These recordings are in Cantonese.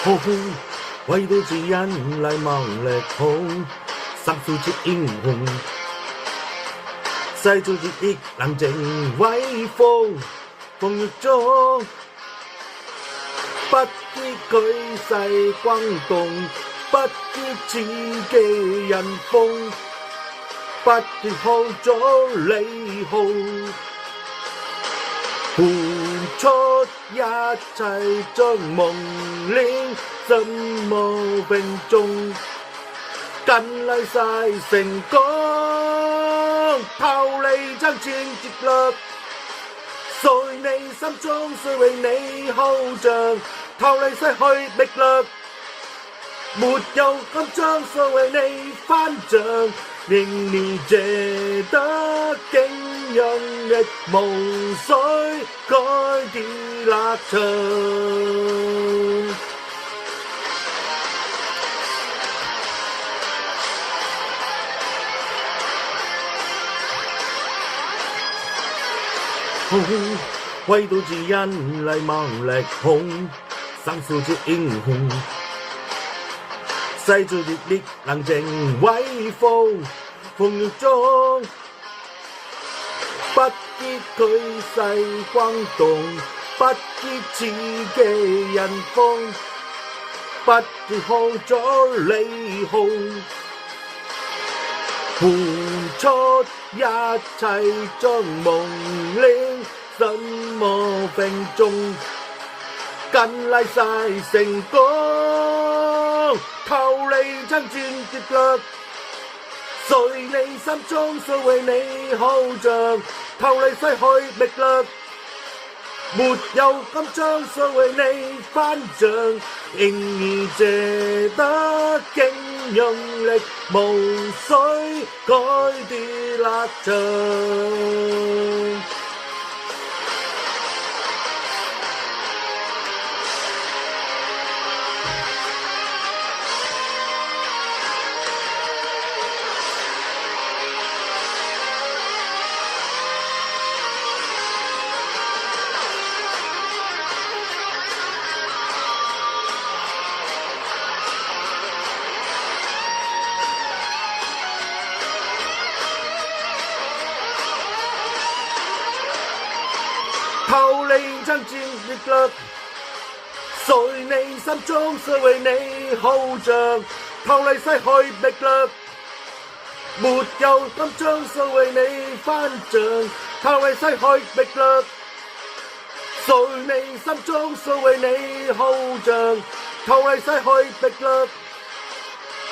好，為到自人禮貌力好，心素之英雄，世俗之亦冷靜威風，風雨中不知舉世轟動，不知自己人風，不知號咗李浩，付出一切將夢練，怎麼並重近嚟晒成功，逃離爭戰劫掠，誰你心中誰為你後像，逃離失去力量，沒有金章誰為你翻掌，令你值得敬仰，亦無需改啲立場。好，為到自人禮貌力好，生素之英雄，世俗之力冷靜威風，風雨中不知舉世轟動，不知自己人風，不知號咗李浩，付出一切將夢練，怎麼並重近嚟晒成功，逃離爭戰劫掠，誰你心中誰為你後像，逃離失去力量，沒有金章誰為你翻掌，仍然值得敬仰，力無需改啲立場。逃離爭戰力量，誰你心中誰為你後像，逃離失去力量，沒有金章誰為你翻掌，逃離失去力量，誰你心中誰為你後像，逃離失去力量，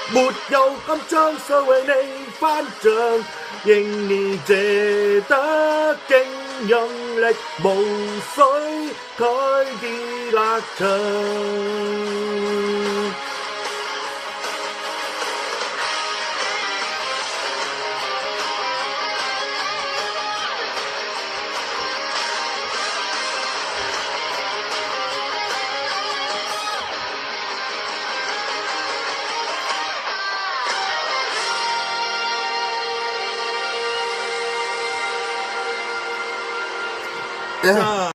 沒有金章誰為你翻掌，仍然值得敬仰，力無需改啲立場。Yeah.